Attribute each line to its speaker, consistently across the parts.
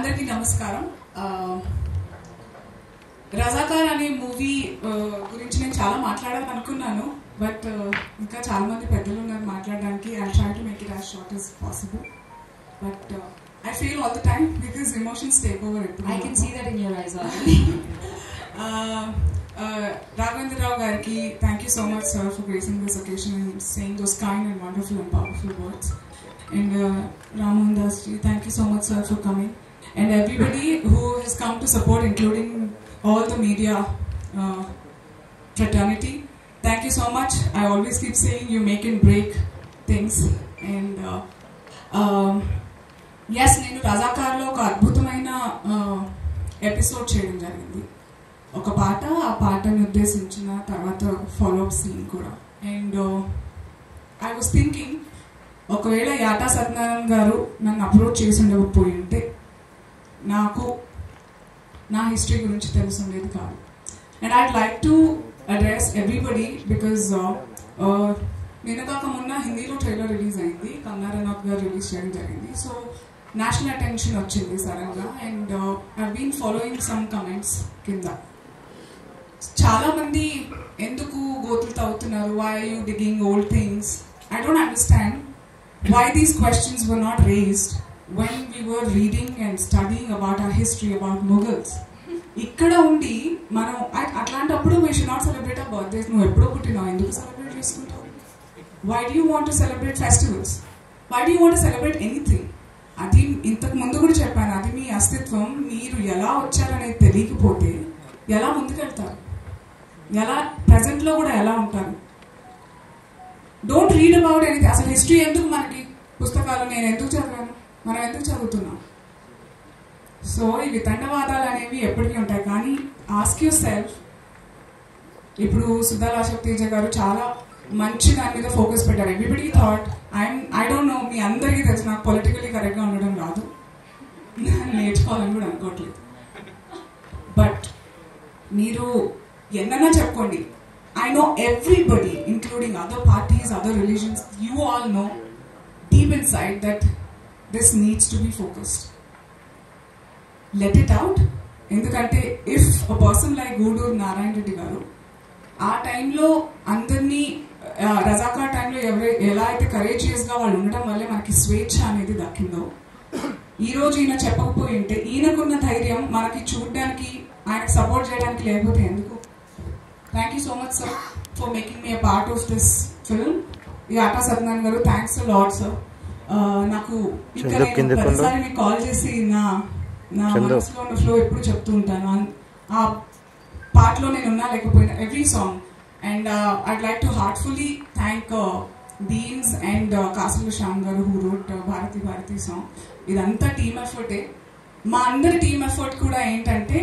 Speaker 1: అందరికీ నమస్కారం. రజాకార్ అనే మూవీ గురించి నేను చాలా మాట్లాడాలనుకున్నాను, బట్ ఇంకా చాలా మంది పెద్దలు ఉన్నారు మాట్లాడడానికి. I try to make it as short as possible, but I feel all the time because emotions take over.
Speaker 2: I can see that in your eyes already.
Speaker 1: Raghavendra Rao Gariki, thank you so much, sir, for gracing this occasion and saying those kind and wonderful and powerful words. And Ramohan Das ji, thank you so much, sir, for coming. And everybody who has come to support, including all the media fraternity, thank you so much. I always keep saying you make and break things. And yes, నేను రజాకార్లో ఒక అద్భుతమైన episode చేయడం జరిగింది. ఒక పాట, ఆ పాటను ఉద్దేశించిన తర్వాత ఫాలోఅప్ సీన్ కూడా. అండ్ ఐ వాజ్ థింకింగ్, ఒకవేళ యాటా సత్యనారాయణ గారు నన్ను అప్రోచ్ చేసి ఉండకపోయి ఉంటే నాకు నా హిస్టరీ గురించి తెలిసి ఉండేది కాదు. And I'd like to address everybody because నిన్నగాక మొన్న హిందీలో ట్రైలర్ రిలీజ్ అయింది, కంగనా రనౌత్ గారు రిలీజ్ చేయడం జరిగింది. సో నేషనల్ అటెన్షన్ వచ్చింది సడన్గా. And I been following some comments కింద. చాలా మంది ఎందుకు గోతులు తవ్వుతున్నారు, why are you digging old things? I don't understand why these questions were not raised when we were reading and studying about our history, about Mughals. ఇక్కడ ఉండి మనం అట్లాంటప్పుడు we should not celebrate our birthdays. నువ్వు ఎప్పుడో పుట్టినావు, ఎందుకు celebrate చేసుకుంటావు? Why do you want to celebrate festivals? Why do you want to celebrate anything? అది ఇంతకు ముందు కూడా చెప్పాను, అది మీ అస్తిత్వం. మీరు ఎలా వచ్చారనేది తెలియకపోతే ఎలా ముందుకెళ్తారు, ఎలా ప్రజెంట్లో కూడా ఎలా ఉంటారు? Don't read about anything. అసలు హిస్టరీ ఎందుకు మనకి? పుస్తకాలు నేను ఎందుకు చదివాను, మనం ఎందుకు చదువుతున్నాం? సో ఈ వితండవాదాలు అనేవి ఎప్పటికీ ఉంటాయి. కానీ ఆస్క్ యువర్ సెల్ఫ్, ఇప్పుడు సుధాల అశోక్ తేజ గారు చాలా మంచి దాని మీద ఫోకస్ పెట్టారు. Everybody thought I don't know, మీ అందరికీ తెలుసు నాకు పొలిటికలీ కరెక్ట్గా ఉండడం రాదు, నేర్చుకోవాలని కూడా అనుకోవట్లేదు. బట్ మీరు ఎన్నైనా చెప్పుకోండి, I know everybody, including other parties, other religions, you all know deep inside that this needs to be focused. Let it out. Endukante if a person like Guduru Narayan Reddy garu aa time lo andarni Razakar time lo ela aithe courageous ga vallu undadam valle manaki స్వేచ్ఛ అనేది దక్కిందో, ఈ రోజు ఈయన చెప్పకపోయి ఉంటే, ఈయనకున్న ధైర్యం మనకి చూడడానికి, ఆయనకు సపోర్ట్ చేయడానికి లేకపోతే ఎందుకు? Thank you so much, sir, for making me a part of this film. యాటా Satyanarayana గారు, థ్యాంక్స్ అ లాట్ సార్. నాకు ఇంకా నేను ప్రతిసారి మీకు కాల్ చేసి నా మనసులో ఉన్న ఫ్లో ఎప్పుడు చెప్తూ ఉంటాను. ఆ పాటలో నేను ఉన్నా లేకపోయినా, every song. And I'd like to heartfully thank beans and Kasula Shyam garu who wrote Bharati Bharati song. ఇదంతా టీమ్ ఎఫర్టే. మా అందరి టీమ్ ఎఫర్ట్ కూడా ఏంటంటే,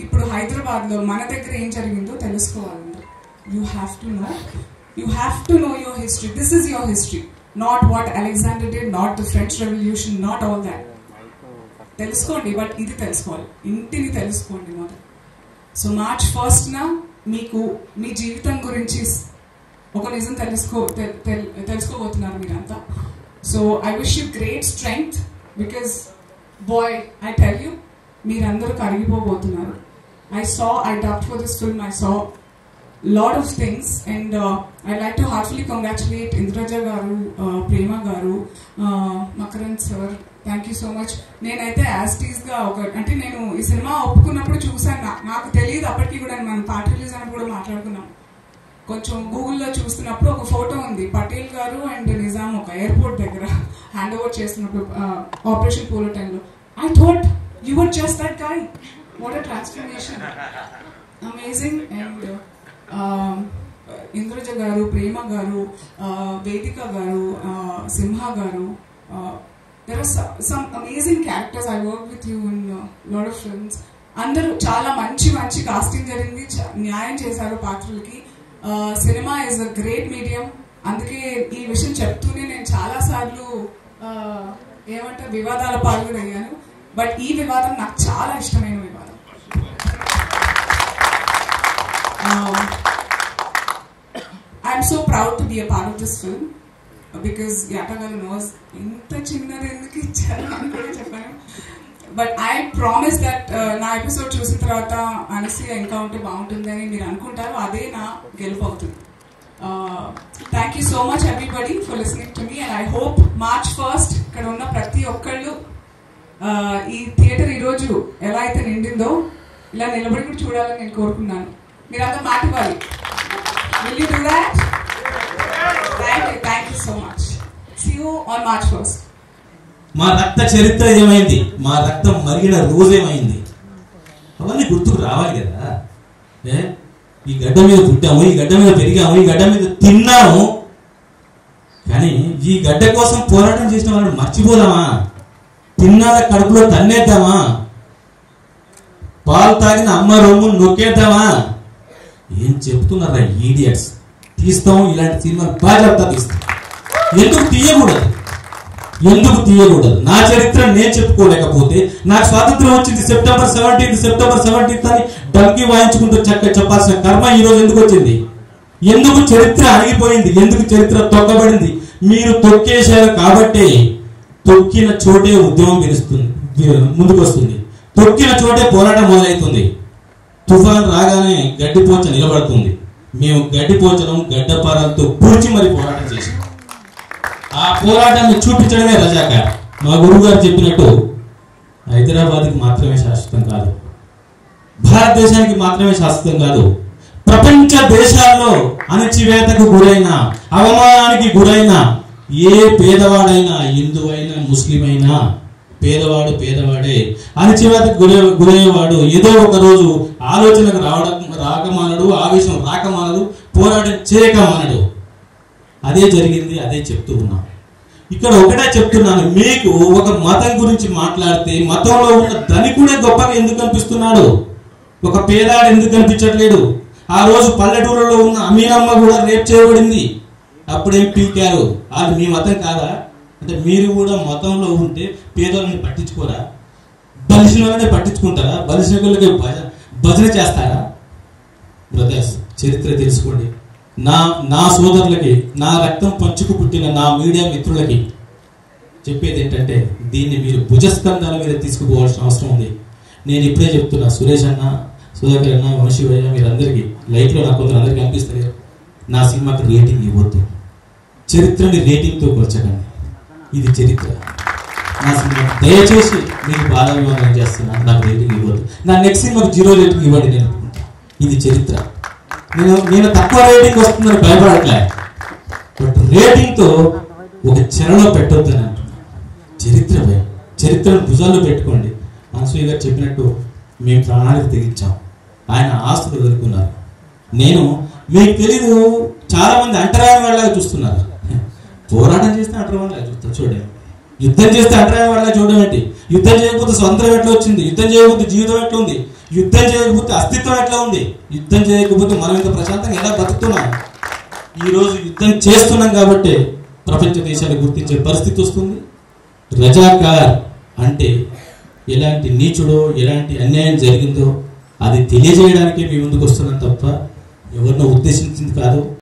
Speaker 1: ఇప్పుడు హైదరాబాద్లో మన దగ్గర ఏం జరిగిందో తెలుసుకోవాలి. You have to know your history. This is your history, not what Alexander did, not the French revolution, not all that. తెలుసుకోండి, బట్ ఇది తెలుసుకోవాలి, ఇంటిని తెలుసుకోండి మొదలు. సో March 1st మీకు మీ జీవితం గురించి ఒక నిజం తెలుసుకోబోతున్నారు మీరంతా. So I wish you great strength, because boy I tell you, మీరందరూ కరిగిపోబోతున్నారు. I dubbed for this film, I saw lot of things, and I'd like to heartfully congratulate Indraja garu, Prema garu, Makaran sir, thank you so much. నేనైతే యాస్టీస్ గా అంటే నేను ఈ cinema ఒప్పుకున్నప్పుడు చూసాను, నాకు తెలియదు అప్పటికి కూడా. మనం పాట రిలీజ్ అన్నప్పుడు కూడా మాట్లాడుకున్నాం. కొంచెం గూగుల్లో చూస్తున్నప్పుడు ఒక ఫోటో ఉంది, పటేల్ గారు అండ్ నిజాం ఒక ఎయిర్పోర్ట్ దగ్గర హ్యాండ్ ఓవర్ చేస్తున్నప్పుడు ఆపరేషన్ పోలో టైంలో. I thought you were just that guy. What a transformation. Amazing. And Indraja garu, Prema garu, Vedika garu, Simha garu, there are some amazing characters. I worked with you in a lot of films. Andaru chaala manchi casting jarindi, న్యాయం చేశారు పాత్రలకి. Cinema is a great medium. అందుకే ఈ విషయం చెప్తూనే నేను చాలా సార్లు ఏమంటే వివాదాల పాల్గొనయ్యాను. బట్ ఈ వివాదం నాకు చాలా ఇష్టమైన వివాదం. I'm so proud to be a part of this film because Yata garu knows ఇంత చిన్నది ఎందుకు ఇచ్చారు అని కూడా చెప్పాను. బట్ ఐ ప్రామిస్ దట్ నా ఎపిసోడ్ చూసిన తర్వాత అనసూయ ఇంకా ఉంటే బాగుంటుందని మీరు అనుకుంటారు, అదే నా గెలుపు అవుతుంది. Thank you so much everybody for listening to me and I hope March 1st ఇక్కడ ఉన్న ప్రతి ఒక్కళ్ళు ఈ థియేటర్ ఈరోజు ఎలా అయితే నిండిందో ఇలా నిలబడి కూడా చూడాలని నేను కోరుకున్నాను. మీరంతా మాట ఇవ్వాలి. Will you do that? Thank you so much. See you on March 1st.
Speaker 3: మా రక్త చరిత్ర ఏమైంది, మా రక్తం మరిగిన రోజేమైంది, అవన్నీ గుర్తుకు రావాలి కదా. ఈ గడ్డ మీద పుట్టాము, ఈ గడ్డ మీద పెరిగాము, ఈ గడ్డ మీద తిన్నాము, కానీ ఈ గడ్డ కోసం పోరాటం చేసిన వాళ్ళని మర్చిపోదామా? తిన్నాక కడుపులో తన్నేద్దామా? పాలు తాగిన అమ్మ రొమ్ము నొక్కేద్దామా? ఏం చెప్తున్నారా ఈడియట్స్? తీస్తాం ఇలాంటి సినిమాలు బాగా తీస్తాం. ఎందుకు తీయకూడదు? నా చరిత్ర నేను చెప్పుకోలేకపోతే, నాకు స్వాతంత్రం వచ్చింది సెప్టెంబర్ 17 అని డల్కి వాయించుకుంటూ చెప్పాల్సిన కర్మ ఈ రోజు ఎందుకు వచ్చింది? ఎందుకు చరిత్ర ఆగిపోయింది? ఎందుకు చరిత్ర తొక్కబడింది? మీరు తొక్కేశారు కాబట్టి తొక్కిన చోటే ఉద్యమం ముందుకు వస్తుంది, తొక్కిన చోటే పోరాటం మొదలవుతుంది. తుఫాన్ రాగానే గడ్డిపోచ నిలబడుతుంది. మేము గడ్డిపోచడం గడ్డపారాలతో పూడ్చి మరి పోరాటం చేసాం. ఆ పోరాటాన్ని చూపించడమే రజాకార్. మా గురువు గారు చెప్పినట్టు హైదరాబాద్కి మాత్రమే శాశ్వతం కాదు, భారతదేశానికి మాత్రమే శాశ్వతం కాదు, ప్రపంచ దేశాల్లో అణచివేతకు గురైన, అవమానానికి గురైన ఏ పేదవాడైనా, హిందువైనా ముస్లిం అయినా పేదవాడే. అణచివేతకు గురయ్యేవాడు ఏదో ఒక రోజు ఆలోచనకు రాకమానడు, ఆవేశం రాకమానడు, పోరాటం చేయకమానడు. అదే జరిగింది, అదే చెప్తూ ఉన్నాం. ఇక్కడ ఒకటే చెప్తున్నాను, మీకు ఒక మతం గురించి మాట్లాడితే మతంలో ఉన్న ధనికుడే గొప్పగా ఎందుకు కనిపిస్తున్నాడు? ఒక పేదాడు ఎందుకు కనిపించట్లేడు? ఆ రోజు పల్లెటూరులో ఉన్న అమీనమ్మ కూడా రేప్ చేయబడింది, అప్పుడేం పీకారు? అది మీ మతం కాదా? అంటే మీరు కూడా మతంలో ఉంటే పేదోళ్ళని పట్టించుకోరా? బలిసిన వాళ్ళనే పట్టించుకుంటారా? బలిసిన వాళ్ళకి భజన చేస్తారా? బ్రదర్స్, చరిత్ర తెలుసుకోండి. నా సోదరులకి, నా రక్తం పంచుకు పుట్టిన నా మీడియా మిత్రులకి చెప్పేది ఏంటంటే, దీన్ని మీరు భుజస్కంధాల మీద తీసుకుపోవాల్సిన అవసరం ఉంది. నేను ఇప్పుడే చెప్తున్నా, సురేష్ అన్న, సుధాకర్ అన్న, వంశీవయ్య, మీరందరికీ లైఫ్లో నాకు కొందరందరికీ అనిపిస్తుంది, నా సినిమాకి రేటింగ్ ఇవ్వద్దు, చరిత్రని రేటింగ్తో కొలచకండి. ఇది చరిత్ర. నా సినిమా దయచేసి మీకు బాధాభిమానం చేస్తున్నా, నాకు రేటింగ్ ఇవ్వద్దు. నా నెక్స్ట్ సినిమాకి 0 రేటింగ్ ఇవ్వండి. నేను ఇది చరిత్ర. నేను తక్కువ రేటింగ్ వస్తుందని భయపడట్లే, బట్ రేటింగ్తో ఒక చెరలో పెట్టొద్దని అంటున్నా. చరిత్రను భుజాల్లో పెట్టుకోండి. అనసూయ గారు చెప్పినట్టు మేము ప్రాణాలకు తెగించాం, ఆయన ఆస్తులు వదులుకున్నారు. మీకు తెలీదు, చాలా మంది అంటరాని వాళ్ళగా చూస్తున్నారు. పోరాటం చేస్తే అంటరాని వాళ్ళగా చూస్తారు. చూడండి, యుద్ధం చేస్తే అంటరాని వాళ్ళగా చూడడం ఏంటి? యుద్ధం చేయకపోతే స్వంతం ఎట్లా వచ్చింది? యుద్ధం చేయకపోతే జీవితం ఎట్లా ఉంది? యుద్ధం చేయకపోతే అస్తిత్వం ఎట్లా ఉంది? యుద్ధం చేయకపోతే మనం ఇంత ప్రశాంతంగా ఎలా బతుకుతున్నాం? ఈరోజు యుద్ధం చేస్తున్నాం కాబట్టి ప్రపంచ దేశాలు గుర్తించే పరిస్థితి వస్తుంది. రజాకార్ అంటే ఎలాంటి నీచుడో, ఎలాంటి అన్యాయం జరిగిందో అది తెలియజేయడానికే మీ ముందుకు వస్తున్నాం తప్ప ఎవరినో ఉద్దేశించింది కాదు.